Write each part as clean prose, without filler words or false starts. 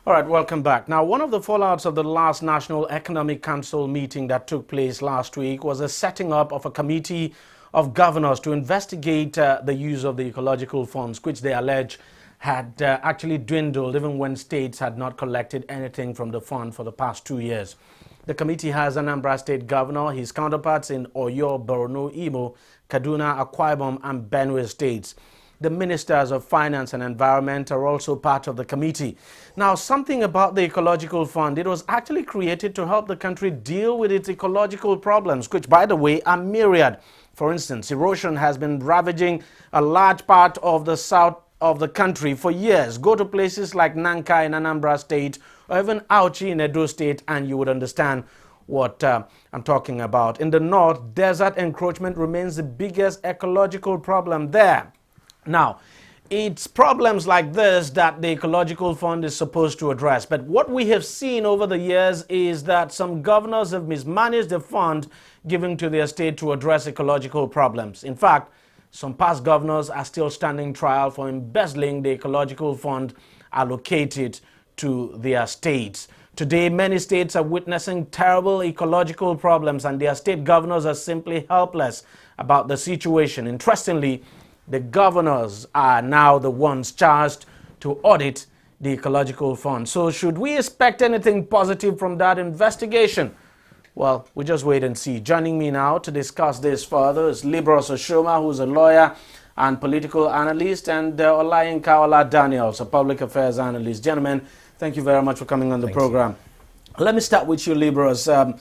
All right, welcome back. Now, one of the fallouts of the last National Economic Council meeting that took place last week was the setting up of a committee of governors to investigate the use of the ecological funds, which they allege had actually dwindled even when states had not collected anything from the fund for the past 2 years. The committee has Anambra State Governor, his counterparts in Oyo, Borno, Imo, Kaduna, Akwa Ibom, and Benue states. The Ministers of Finance and Environment are also part of the committee. Now, something about the Ecological Fund. It was actually created to help the country deal with its ecological problems, which, by the way, are myriad. For instance, erosion has been ravaging a large part of the south of the country for years. Go to places like Nanka in Anambra State or even Auchi in Edo State and you would understand what I'm talking about. In the north, desert encroachment remains the biggest ecological problem there. Now, it's problems like this that the Ecological Fund is supposed to address. But what we have seen over the years is that some governors have mismanaged the fund given to their state to address ecological problems. In fact, some past governors are still standing trial for embezzling the Ecological Fund allocated to their states. Today, many states are witnessing terrible ecological problems and their state governors are simply helpless about the situation. Interestingly, the governors are now the ones charged to audit the Ecological Fund. So should we expect anything positive from that investigation? Well, we just wait and see. Joining me now to discuss this further is Libros Oshoma, who's a lawyer and political analyst, and Olayinka Ola Daniels, a public affairs analyst. Gentlemen, thank you very much for coming on the program. Let me start with you, Libros. Do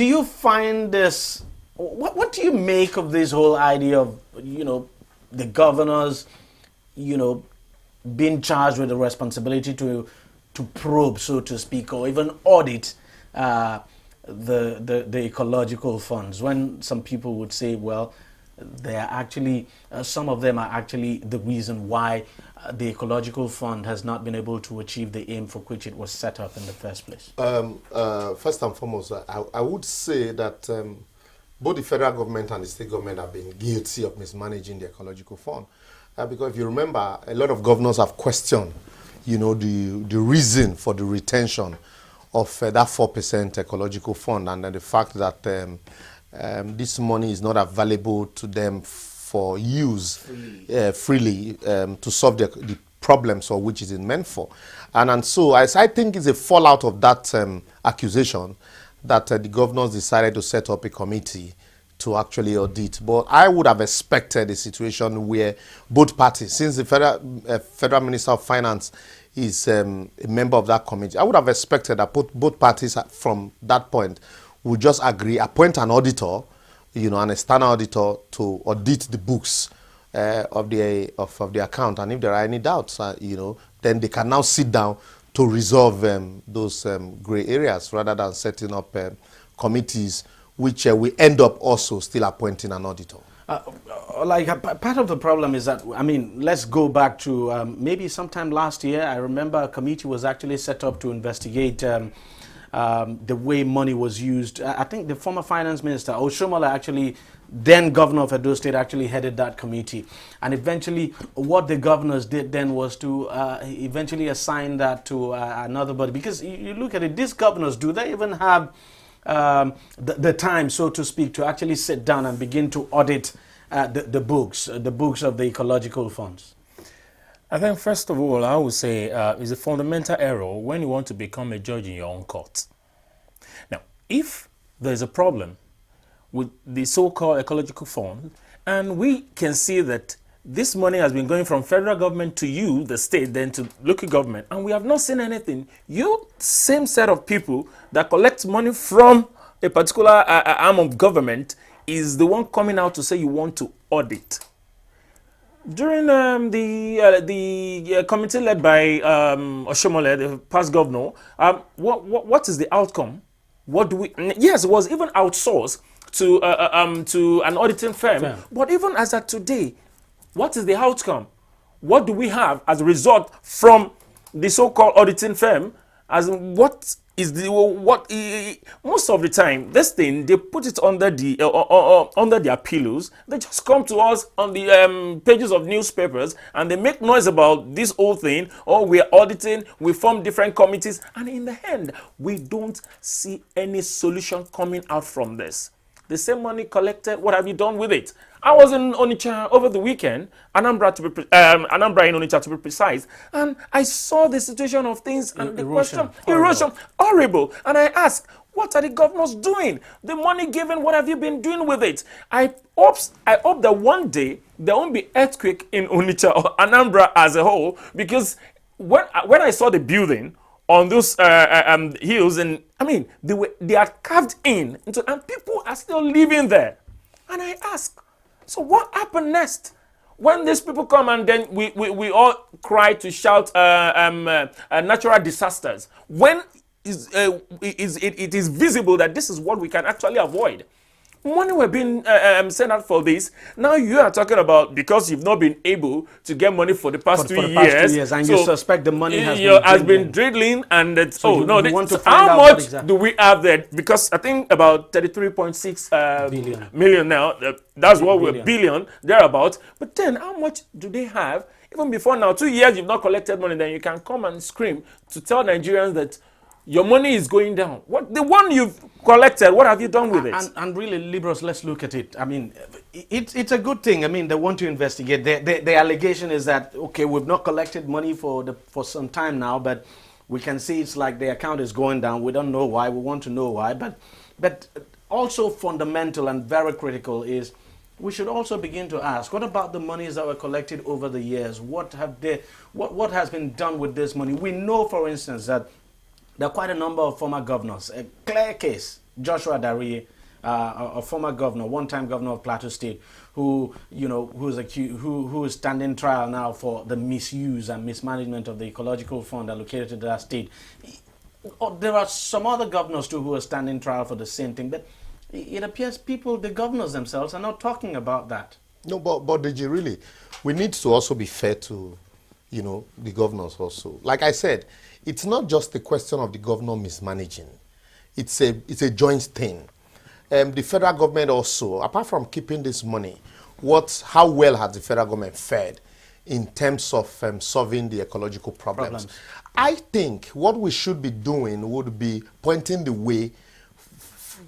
you find this... What do you make of this whole idea of, the governors, being charged with the responsibility to probe, so to speak, or even audit the ecological funds? When some people would say, well, they are actually, some of them are actually the reason why the ecological fund has not been able to achieve the aim for which it was set up in the first place. First and foremost, I would say that both the federal government and the state government have been guilty of mismanaging the ecological fund. Because if you remember, a lot of governors have questioned, the reason for the retention of that 4% ecological fund, and then the fact that this money is not available to them for use freely to solve the problems for which it is meant for. And so I think it's a fallout of that accusation that the governors decided to set up a committee to actually audit. But I would have expected a situation where both parties, since the Federal Minister of Finance is a member of that committee, I would have expected that both parties from that point would just agree, appoint an auditor, an external auditor to audit the books of the account. And if there are any doubts, then they can now sit down to resolve those gray areas rather than setting up committees which we end up also still appointing an auditor. Part of the problem is that, let's go back to maybe sometime last year. I remember a committee was actually set up to investigate the way money was used. I think the former finance minister, Oshomola, actually, then governor of Edo State, actually headed that committee. And eventually, what the governors did then was to eventually assign that to another body. Because you look at it, these governors, do they even have the time, so to speak, to actually sit down and begin to audit the books of the ecological funds? I think, first of all, I would say it's a fundamental error when you want to become a judge in your own court. Now, if there's a problem with the so-called ecological fund, and we can see that this money has been going from federal government to you, the state, then to local government, and we have not seen anything. You, same set of people that collect money from a particular arm of government, is the one coming out to say you want to audit. During the committee led by Oshomole, the past governor, what is the outcome? What do we? Yes, it was even outsourced to an auditing firm. But even as of today, what is the outcome? What do we have as a result from the so-called auditing firm As in, what is the most of the time this thing they put it under under their pillows. They just come to us on the pages of newspapers and they make noise about this whole thing. Or we're auditing, we form different committees, and in the end we don't see any solution coming out from this. The same money collected, what have you done with it? I was in Onitsha over the weekend, Anambra in Onitsha to be precise, and I saw the situation of things and the question, erosion, horrible. And I asked, what are the governors doing? The money given, what have you been doing with it? I hope that one day there won't be earthquake in Onitsha or Anambra as a whole, because when I saw the building on those hills, and I mean, they are carved into, and people are still living there. And I ask, so what happened next? When these people come and then we all cry to shout natural disasters, when it is visible that this is what we can actually avoid. Money were being sent out for this. Now you are talking about because you've not been able to get money for the past, two years, and so you suspect the money has been dwindling, and it's, so how much do we have there? Because I think about 33.6 million now. That's what we're billion thereabout. But then how much do they have? Even before now, 2 years you've not collected money. Then you can come and scream to tell Nigerians that your money is going down. What the one you've collected, what have you done with it? And really, liberals, let's look at it. I mean, it's a good thing. I mean, they want to investigate. The allegation is that, okay, we've not collected money for some time now, but we can see it's like the account is going down. We don't know why. We want to know why. But also fundamental and very critical is we should also begin to ask, what about the monies that were collected over the years? What has been done with this money? We know, for instance, that there are quite a number of former governors. A clear case, Joshua Darie, a former governor, one-time governor of Plateau State, who is standing trial now for the misuse and mismanagement of the ecological fund allocated to that state. There are some other governors too who are standing trial for the same thing, but it appears the governors themselves, are not talking about that. No, but DG, really, we need to also be fair to, the governors also. Like I said, it's not just the question of the governor mismanaging. It's a joint thing. The federal government also, apart from keeping this money, how well has the federal government fared in terms of solving the ecological problems? I think what we should be doing would be pointing the way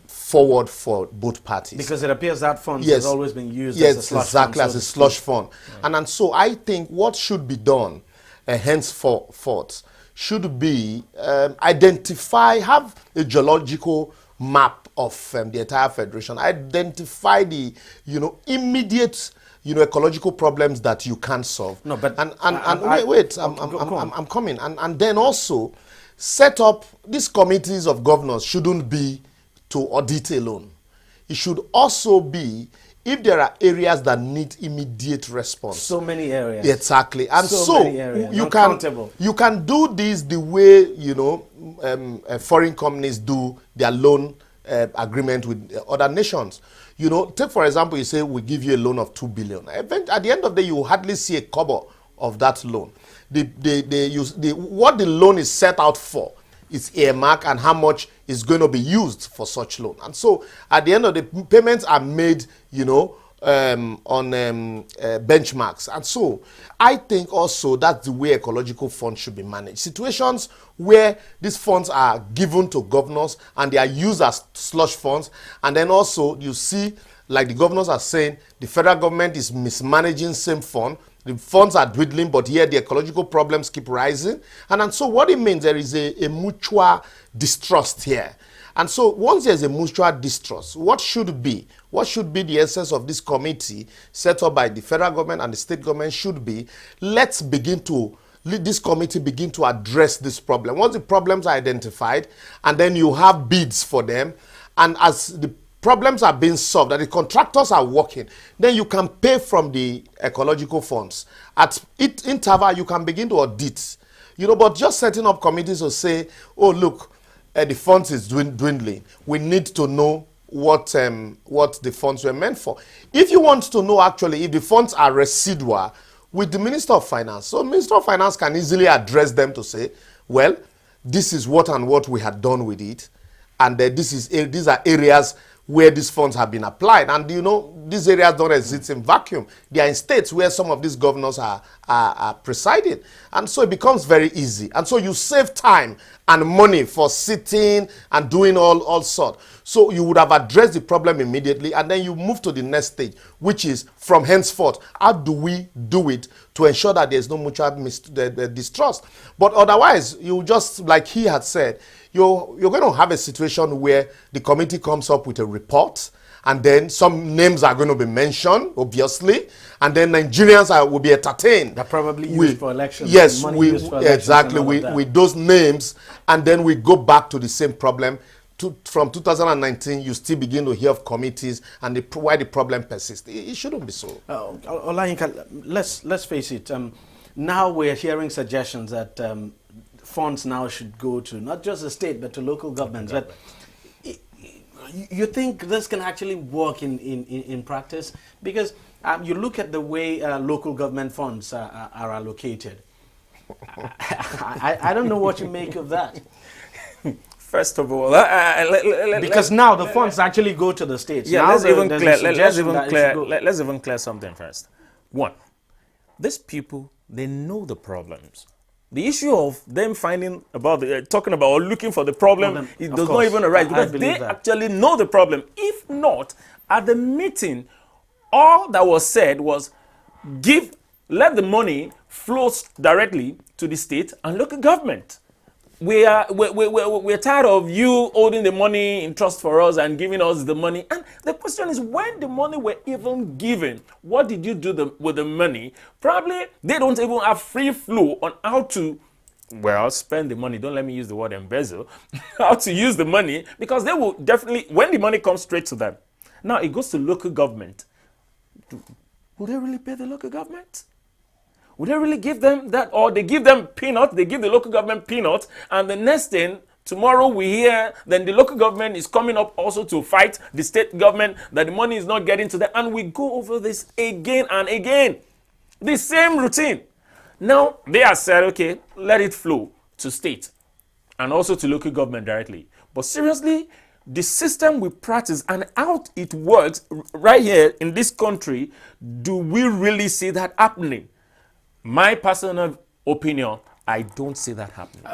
forward for both parties. Because it appears that fund has always been used as a slush fund. Exactly, as a slush fund. Right. And so I think what should be done henceforth should be have a geological map of the entire federation, identify the immediate ecological problems that you can solve. No, but I'm coming, and then also set up these committees of governors. Shouldn't be to audit alone. It should also be if there are areas that need immediate response. So many areas. Exactly. And so you can do this the way foreign companies do their loan agreement with other nations. Take for example, you say we give you a loan of 2 billion. At the end of the day, you will hardly see a kobo of that loan. What the loan is set out for is earmarked and how much is going to be used for such loan. And so at the end of the payments are made, on benchmarks. And so I think also that's the way ecological funds should be managed. Situations where these funds are given to governors and they are used as slush funds, and then also you see, like the governors are saying, the federal government is mismanaging same fund. The funds are dwindling, but yet the ecological problems keep rising. And so what it means, there is a mutual distrust here. And so once there's a mutual distrust, what should be the essence of this committee set up by the federal government and the state government should be, let this committee begin to address this problem. Once the problems are identified, and then you have bids for them, and as the problems are being solved, that the contractors are working, then you can pay from the ecological funds. At interval, you can begin to audit. But just setting up committees to say, oh, look, the funds is dwindling. We need to know what the funds were meant for. If you want to know actually if the funds are residual, with the Minister of Finance. So Minister of Finance can easily address them to say, well, this is what and what we had done with it, and these are areas where these funds have been applied. And you know, these areas don't exist in vacuum. They are in states where some of these governors are presiding. And so it becomes very easy. And so you save time and money for sitting and doing all sorts. So you would have addressed the problem immediately, and then you move to the next stage, which is from henceforth, how do we do it to ensure that there's no mutual distrust? But otherwise, you just, like he had said, you're going to have a situation where the committee comes up with a report, and then some names are going to be mentioned, obviously, and then Nigerians will be entertained. They're probably used for elections. Yes, exactly. With those names, and then we go back to the same problem. From 2019, you still begin to hear of committees and why the problem persists. It shouldn't be so. Olayinka, let's face it. Now we're hearing suggestions that funds now should go to not just the state but to local governments. But you think this can actually work in practice? Because you look at the way local government funds are allocated. I don't know what you make of that. First of all, because now the funds actually go to the states. Yeah, now let's even clear something first. One, these people, they know the problems. The issue of them finding about talking about or looking for the problem, it does not even arise because they actually know the problem. If not, at the meeting, all that was said was let the money flow directly to the state and local government. We're tired of you holding the money in trust for us and giving us the money. And the question is, when the money were even given, what did you do with the money? Probably they don't even have free flow on how to, spend the money. Don't let me use the word embezzle. How to use the money, because they will definitely, when the money comes straight to them. Now it goes to local government. Will they really pay the local government? Would they really give them that? Or they give them peanuts, they give the local government peanuts, and the next thing, tomorrow we hear, then the local government is coming up also to fight the state government, that the money is not getting to them, and we go over this again and again. The same routine. Now, they have said, okay, let it flow to state and also to local government directly. But seriously, the system we practice and how it works right here in this country, do we really see that happening? My personal opinion, I don't see that happening.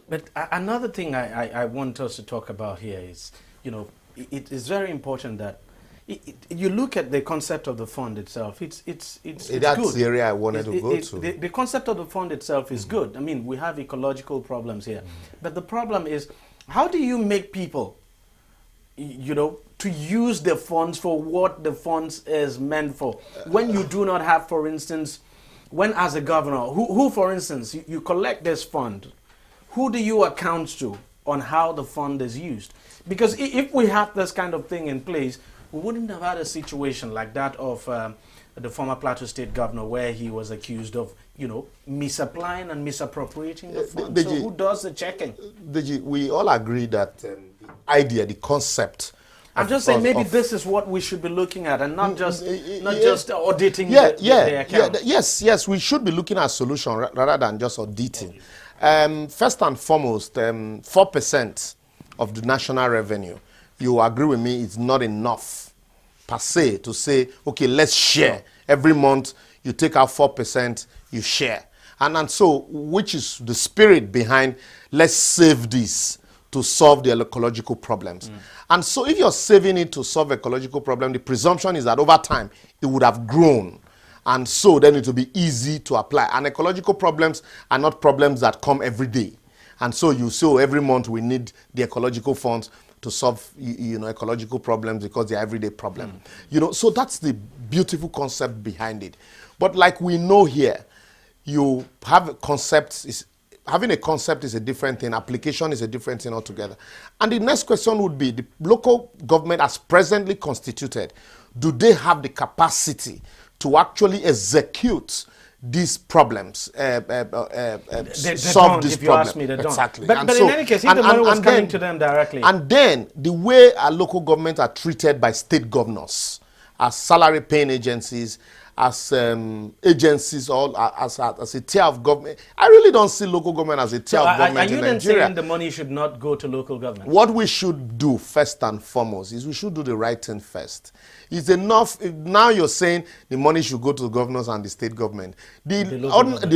But another thing I want us to talk about here is, it is very important that you look at the concept of the fund itself. It's that's good. The area I wanted to go to. The concept of the fund itself is good. I mean, we have ecological problems here. But the problem is, how do you make people, to use the funds for what the funds is meant for? When you do not have, for instance, when as a governor, who for instance, you collect this fund, who do you account to on how the fund is used? Because if we had this kind of thing in place, we wouldn't have had a situation like that of the former Plateau State governor, where he was accused of, misapplying and misappropriating the fund. So who does the checking? We all agree that the idea, the concept. I'm just saying maybe this is what we should be looking at, and not just auditing the account. Yes, we should be looking at a solution rather than just auditing. First and foremost, 4% of the national revenue, you agree with me, is not enough per se to say, okay, let's share. Every month you take out 4%, you share. And so, which is the spirit behind, let's save this to solve the ecological problems. And so if you're saving it to solve ecological problem, the presumption is that over time it would have grown. And so then it will be easy to apply. And ecological problems are not problems that come every day. And so every month we need the ecological funds to solve ecological problems because they're everyday problem. So that's the beautiful concept behind it. But like we know here, you have concepts. Having a concept is a different thing. Application is a different thing altogether. And the next question would be, the local government as presently constituted, do they have the capacity to actually execute these problems, solve this problem? Ask me, they don't. Exactly. But in any case, if the money was coming to them directly. And then the way our local governments are treated by state governors as salary paying agencies, agencies or as a tier of government. I really don't see local government as a tier of government in Nigeria. Are you then saying the money should not go to local government? What we should do first and foremost is we should do the right thing first. It's enough. Now you're saying the money should go to the governors and the state government. The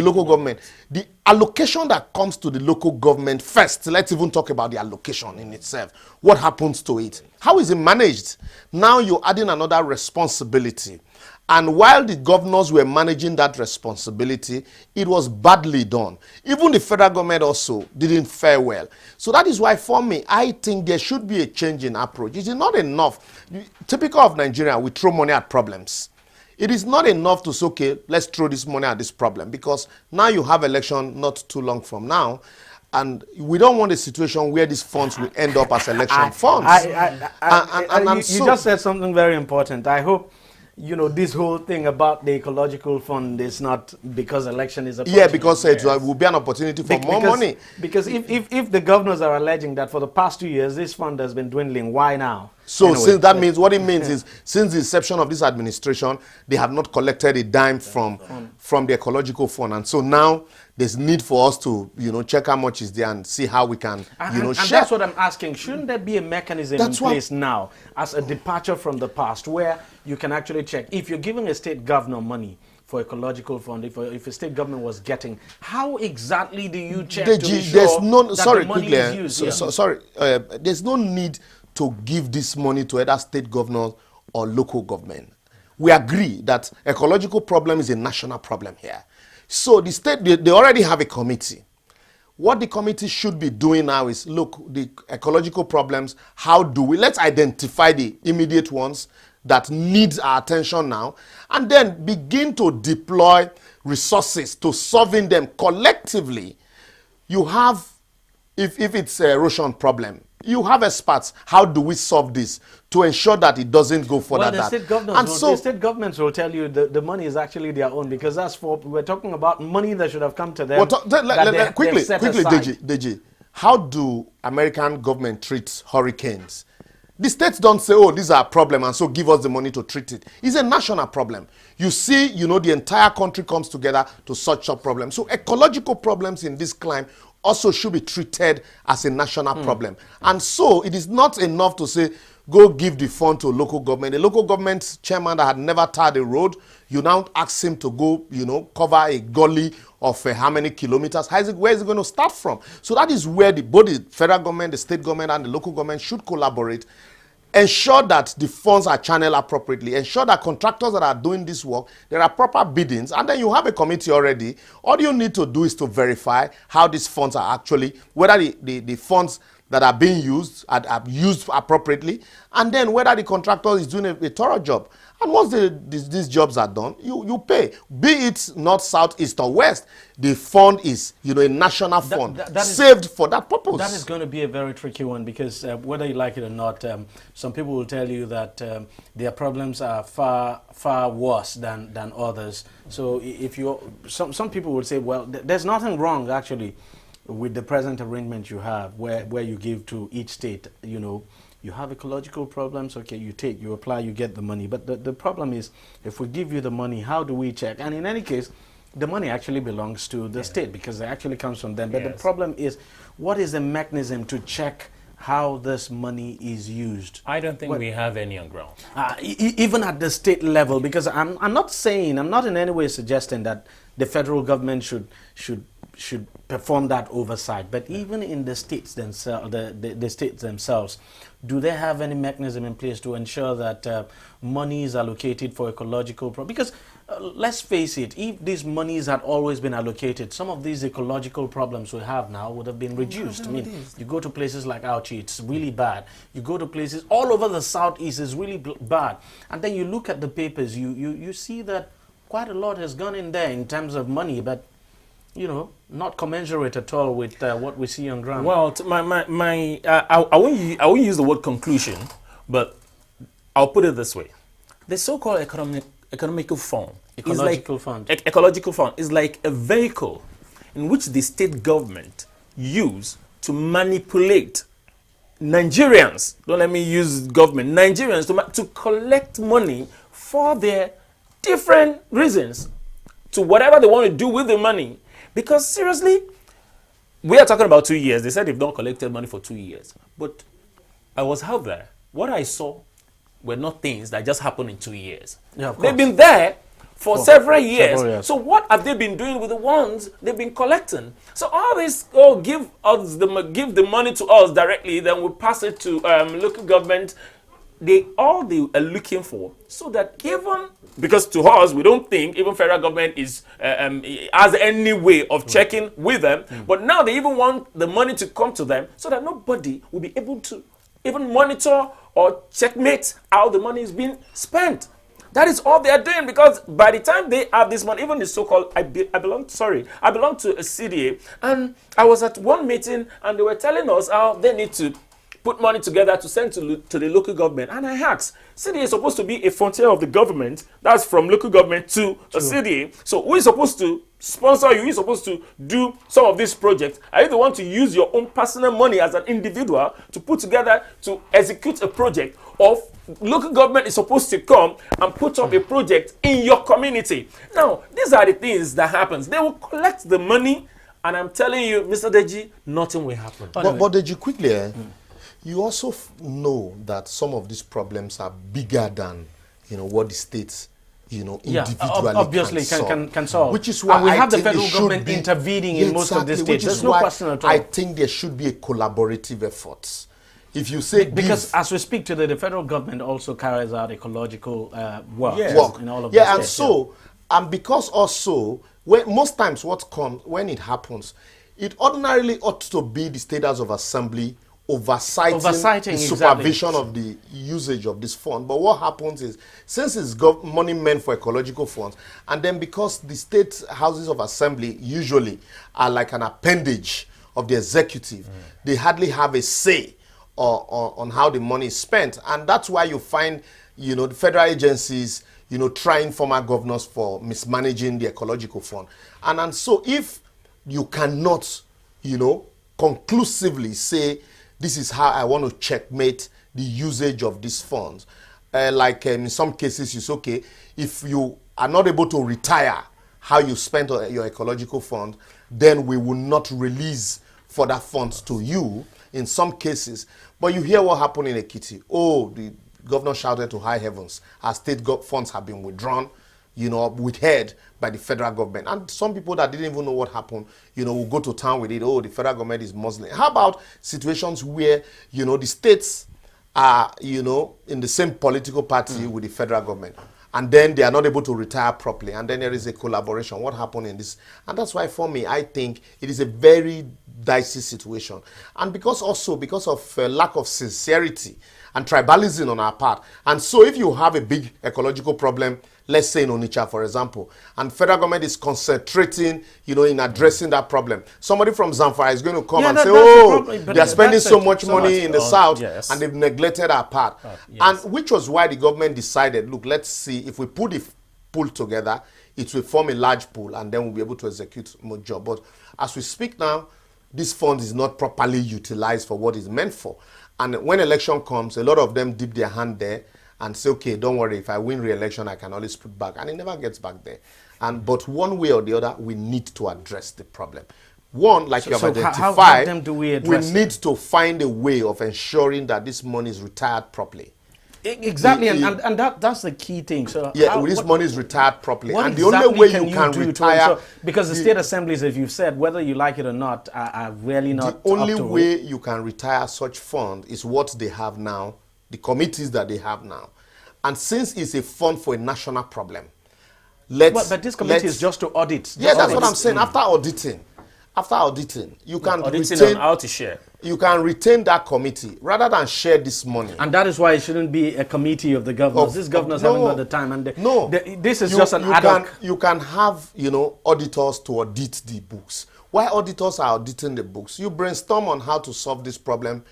local government. The allocation that comes to the local government first, let's even talk about the allocation in itself. What happens to it? How is it managed? Now you're adding another responsibility. And while the governors were managing that responsibility, it was badly done. Even the federal government also didn't fare well. So that is why, for me, I think there should be a change in approach. It is not enough. Typical of Nigeria, we throw money at problems. It is not enough to say, okay, let's throw this money at this problem, because now you have election not too long from now. And we don't want a situation where these funds will end up as election funds. You just said something very important. I hope, you know, this whole thing about the ecological fund is not because election is approaching. Yeah, because it will be an opportunity for more money. Because if the governors are alleging that for the past 2 years this fund has been dwindling, why now? So anyway, since that means, what it means is, since the inception of this administration, they have not collected a dime from the ecological fund, and so now there's need for us to, you know, check how much is there and see how we can, you know, share. And that's what I'm asking. Shouldn't there be a mechanism in place now, as a departure from the past, where you can actually check if you're giving a state governor money for ecological fund, if a state government was getting, how exactly do you check to be sure that the money is used? There's no need to give this money to either state governors or local government. We agree that ecological problem is a national problem here. So the state, they already have a committee. What the committee should be doing now is, look, the ecological problems, let's identify the immediate ones that need our attention now, and then begin to deploy resources to solving them collectively. You have, if it's a erosion problem, you have experts. How do we solve this to ensure that it doesn't go further? Well, the state governments will tell you the money is actually their own, because we're talking about money that should have come to them. Quickly, DEJI, how do American government treat hurricanes? The states don't say, oh, these are a problem, and so give us the money to treat it. It's a national problem. You see, you know, the entire country comes together to such a problem. So ecological problems in this climate also should be treated as a national problem. And so it is not enough to say, go give the fund to local government. The local government chairman that had never tarred a road, you now ask him to go, you know, cover a gully of how many kilometers? Where is it going to start from? So that is where both the federal government, the state government, and the local government should collaborate. Ensure that the funds are channeled appropriately. Ensure that contractors that are doing this work, there are proper biddings, and then you have a committee already. All you need to do is to verify how these funds are actually, whether the funds that are being used are used appropriately, and then whether the contractor is doing a thorough job. And once these jobs are done, you pay. Be it north, south, east, or west, the fund is, you know, a national fund saved for that purpose. That is going to be a very tricky one, because whether you like it or not, some people will tell you that their problems are far worse than others. So if some people will say, well, there's nothing wrong actually with the present arrangement you have, where you give to each state, you know. You have ecological problems, okay, you apply, you get the money. But the problem is, if we give you the money, how do we check? And in any case, the money actually belongs to the state, because it actually comes from them. But the problem is, what is the mechanism to check how this money is used? I don't think we have any on ground. Even at the state level, because I'm not in any way suggesting that the federal government should perform that oversight, but even in the states themselves, the states themselves, do they have any mechanism in place to ensure that money is allocated for ecological problems? Because let's face it, if these monies had always been allocated, some of these ecological problems we have now would have been reduced. I mean, you go to places like Auchi, it's really bad. You go to places all over the southeast, it's really bad. And then you look at the papers, you see that quite a lot has gone in there in terms of money, but you know, not commensurate at all with what we see on ground. Well, I won't use the word conclusion, but I'll put it this way: the so-called ecological fund is like a vehicle in which the state government use to manipulate Nigerians. Don't let me use government. Nigerians to collect money for their different reasons to whatever they want to do with the money. Because seriously, we are talking about 2 years. They said they've not collected money for 2 years. But I was out there. What I saw were not things that just happened in 2 years. Yeah, of course. They've been there for several years. So what have they been doing with the ones they've been collecting? So all this, give the money to us directly, then we pass it to local government. They are looking for, so that even, because to us we don't think even federal government is has any way of checking with them, but now they even want the money to come to them so that nobody will be able to even monitor or checkmate how the money is being spent. That is all they are doing, because by the time they have this money, even the so-called, I belong to a CDA, and I was at one meeting and they were telling us how they need to put money together to send to the local government. And I asked, CDA is supposed to be a frontier of the government. That's from local government to a CDA. So who is supposed to sponsor you? Who is supposed to do some of these projects? Are you the one to use your own personal money as an individual to put together to execute a project? Or local government is supposed to come and put up a project in your community? Now, these are the things that happens. They will collect the money, and I'm telling you, Mr. Deji, nothing will happen. But Deji, quickly, you also know that some of these problems are bigger than, what the states, individually obviously can solve. Which is why and we have the think federal government intervening in most of the states. There's no question at all. I think there should be a collaborative effort. If you say because as we speak today, the federal government also carries out ecological work in all of the states. And because also, most times when it happens, it ordinarily ought to be the State House of Assembly oversighting the supervision of the usage of this fund. But what happens is, since it's money meant for ecological funds, and then because the state houses of assembly usually are like an appendage of the executive, they hardly have a say on how the money is spent. And that's why you find, the federal agencies, trying former governors for mismanaging the ecological fund. And so if you cannot, conclusively say, this is how I want to checkmate the usage of these funds. In some cases, it's okay. If you are not able to retire how you spent your ecological fund, then we will not release further funds to you in some cases. But you hear what happened in Ekiti. The governor shouted to high heavens. Our state funds have been withdrawn, withheld by the federal government. And some people that didn't even know what happened, will go to town with it. The federal government is Muslim. How about situations where, the states are, in the same political party with the federal government, and then they are not able to retire properly, and then there is a collaboration? What happened in this? And that's why, for me, I think it is a very dicey situation. And because of lack of sincerity and tribalism on our part. And so if you have a big ecological problem, let's say in Onitsha, for example, and federal government is concentrating, in addressing that problem, somebody from Zamfara is going to come and say, they are spending so much money in the south, and they've neglected our part. And which was why the government decided, look, let's see, if we put the pool together, it will form a large pool, and then we'll be able to execute more job. But as we speak now, this fund is not properly utilized for what it's meant for. And when election comes, a lot of them dip their hand there and say, okay, don't worry, if I win re-election, I can always put back. And it never gets back there. But one way or the other, we need to address the problem. One, like you have identified, we need to find a way of ensuring that this money is retired properly. Exactly, and that's the key thing. So this money is retired properly, and the only way you can retire, because the state assemblies, as you've said, whether you like it or not, are really not. The only way you can retire such fund is what they have now, the committees that they have now, and since it's a fund for a national problem, but this committee is just to audit. Yes, that's what I'm saying. After auditing, you can retain how to share. You can retain that committee rather than share this money. And that is why it shouldn't be a committee of the governors. These governors haven't got the time. And this is just an ad hoc. You can have, auditors to audit the books. While auditors are auditing the books, you brainstorm on how to solve this problem,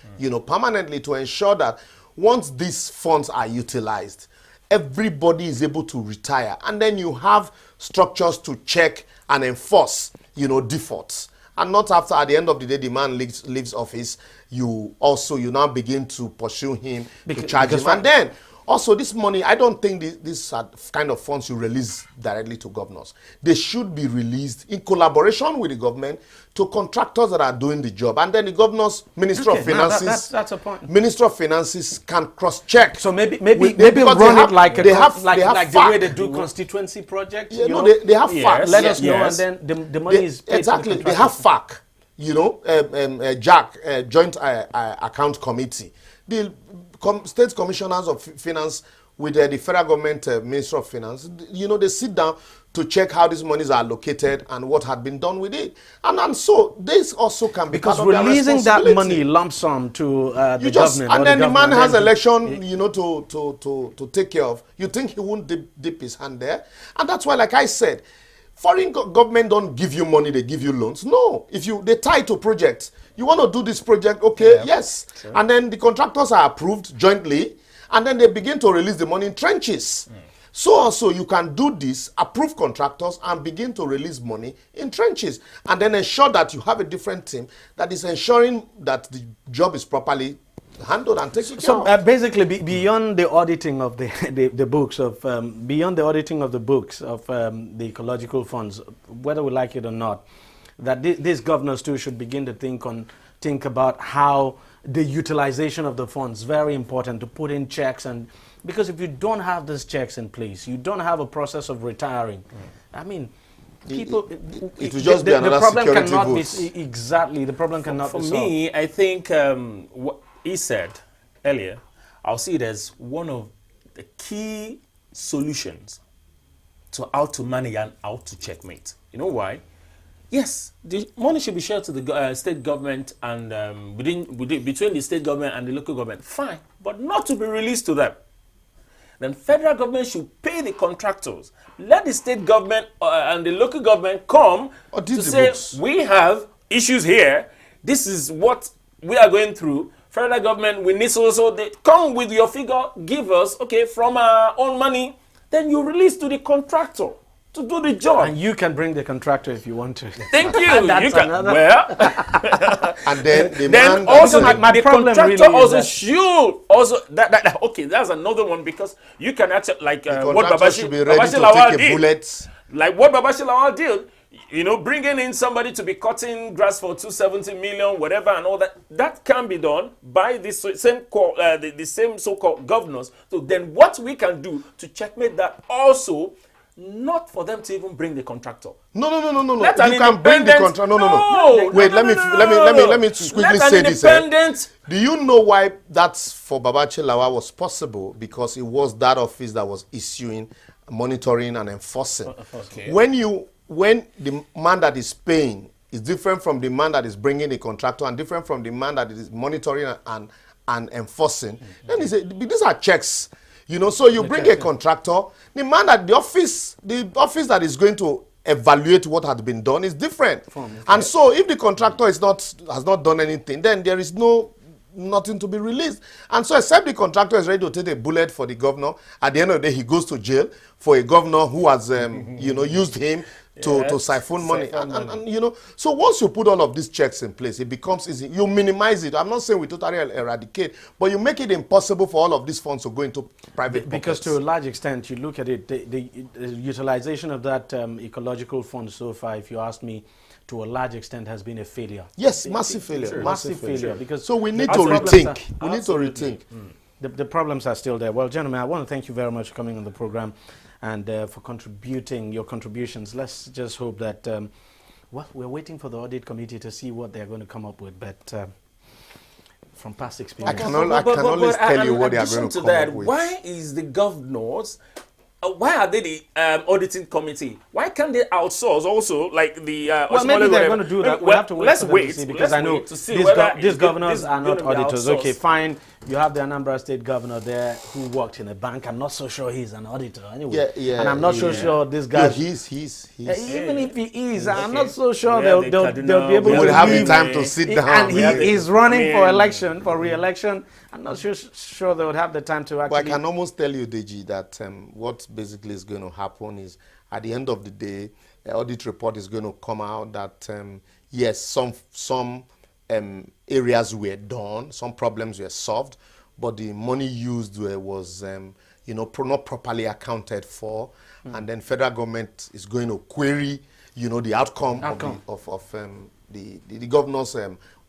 permanently, to ensure that once these funds are utilized, everybody is able to retire. And then you have structures to check and enforce, defaults. And not after, at the end of the day, the man leaves office, you now begin to pursue him, to charge him. And then, Also, this money, I don't think these are kind of funds you release directly to governors. They should be released in collaboration with the government to contractors that are doing the job. And then the governors, Minister of Finances, that's a point. Minister of Finances can cross-check. So maybe because run it like like the way they do constituency projects. You know, they have facts. Let us know, and then the money is paid exactly. to the they have FAC, you know, Joint Account Committee. The state commissioners of finance with the federal government Minister of Finance, you know, they sit down to check how these monies are allocated and what had been done with it. And so this also can be because part of their releasing that responsibility. money lump sum to the Just, government. and then the man has election, he, you know, to take care of. You think he won't dip his hand there? And that's why, like I said, foreign government don't give you money, they give you loans. No, they tie to projects. You want to do this project, okay, yes. Sure. And then the contractors are approved jointly, and then they begin to release the money in trenches. So also you can do this, approve contractors, and begin to release money in trenches. And then ensure that you have a different team that is ensuring that the job is properly handled and taken care of. So basically, beyond the auditing of the books of beyond the auditing of the books of the ecological funds, whether we like it or not, that these governors too should begin to think about how the utilization of the funds. Very important to put in checks, and because if you don't have these checks in place, you don't have a process of retiring. I mean, people, it will just be another security vote. Exactly, the problem cannot be solved. For me, I think what he said earlier, I'll see it as one of the key solutions to how to manage and how to checkmate. You know why? Yes, the money should be shared to the state government and between the state government and the local government. Fine, but not to be released to them. Then federal government should pay the contractors. Let the state government and the local government come to say, we have issues here. This is what we are going through. Federal government, we need so they come with your figure, give us, okay, from our own money. Then you release to the contractor to do the job. And you can bring the contractor if you want to. Thank you. You can. Well, and then then also my problem contractor really also should also that okay, that's another one, because you can actually like what Babashi Lawal did. Like what Babashi Lawal did, you know, bringing in somebody to be cutting grass for 270 million, whatever, and all that. That can be done by the same so-called governors. So then, what we can do to checkmate that also. Not for them to even bring the contractor. No. You can bring the contractor. No. Wait, let me quickly say this. Do you know why that's for Babachi Lawa was possible? Because it was that office that was issuing, monitoring, and enforcing. Okay. When the man that is paying is different from the man that is bringing the contractor and different from the man that is monitoring and enforcing, then these are checks. You know, so you bring a contractor, the office that is going to evaluate what had been done is different. And so if the contractor has not done anything, then there is nothing to be released. And so except the contractor is ready to take a bullet for the governor, at the end of the day he goes to jail for a governor who has used him to siphon money. And you know, so once you put all of these checks in place, it becomes easy. You minimize it. I'm not saying we totally eradicate, but you make it impossible for all of these funds to go into private because pockets. To a large extent, you look at it, the utilization of that ecological fund so far, if you ask me, to a large extent has been a failure. Yes, massive failure. Sure. Massive failure. Because so we need to rethink. We need to rethink. The problems are still there. Well, gentlemen, I want to thank you very much for coming on the program and for contributing your contributions. Let's just hope that, well, we're waiting for the audit committee to see what they're going to come up with, but from past experience. I can only tell you what they are going to come up with. Why is the governors, why are they the auditing committee? Why can't they outsource also, like the... well, maybe they're going to do that. We'll have to wait let's for them wait to see, because I know these governors are not auditors. Okay, fine. You have the Anambra State governor there who worked in a bank. I'm not so sure he's an auditor anyway. And I'm not so sure this guy... he's even if he is, I'm not so sure they'll be able to... We would have the time to sit down. And he's running for re-election. I'm not sure they would have the time to actually... But I can almost tell you, Deji, that what basically is going to happen is, at the end of the day, the audit report is going to come out that, yes, some areas were done, some problems were solved, but the money used was, not properly accounted for, and then federal government is going to query, the outcome. of the governor's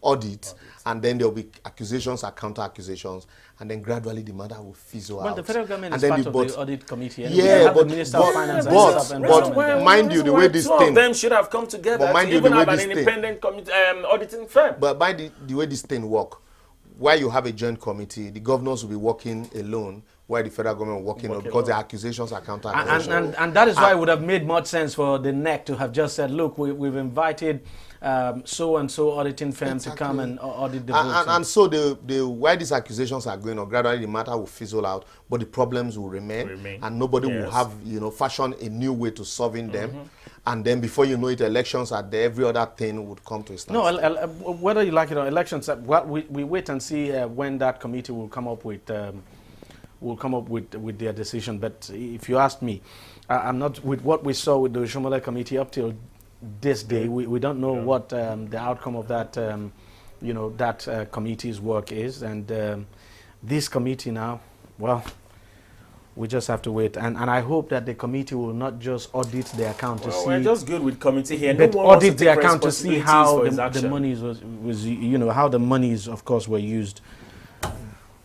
audit, and then there will be accusations and counter accusations, and then gradually the matter will fizzle out. Well, the federal government and is then part of the audit committee. Anyway. Yeah, the Minister of Finance and Minister of Environment. but mind you, the way this two thing, of them should have come together mind to you, even the way have an this thing- independent auditing firm. but by the way this thing work, while you have a joint committee, the governors will be working alone, while the federal government will working alone, because the accusations are counter accusations. And that is why it would have made much sense for the NEC to have just said, look, we've invited so-and-so auditing firm to come and audit the books. And so while these accusations are going on, gradually the matter will fizzle out, but the problems will remain. And nobody will have, fashion a new way to solving them. And then before you know it, elections are there, every other thing would come to a standstill. No, whether you like it or elections, we wait and see when that committee will come up with their decision. But if you ask me, I'm not with what we saw with the Shomole committee up till this day. We don't know what the outcome of that that committee's work is, and this committee now, well, we just have to wait, and I hope that the committee will not just audit the account to see. We're just good with committee here. But audit the account to see how the monies was how the monies, of course, were used.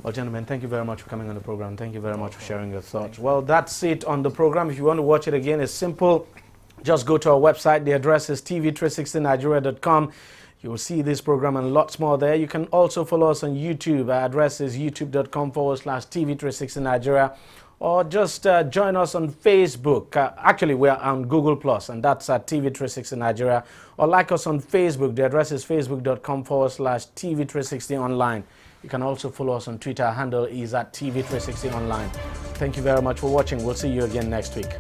Well, gentlemen, thank you very much for coming on the program. Thank you very much for sharing your thoughts. Well, that's it on the program. If you want to watch it again, it's simple. Just go to our website. The address is tv360nigeria.com. You will see this program and lots more there. You can also follow us on YouTube. Our address is youtube.com/tv360nigeria. Or just join us on Facebook. Actually, we are on Google+, and that's at TV360 Nigeria. Or like us on Facebook. The address is facebook.com/TV360 online. You can also follow us on Twitter. Our handle is at TV360 online. Thank you very much for watching. We'll see you again next week.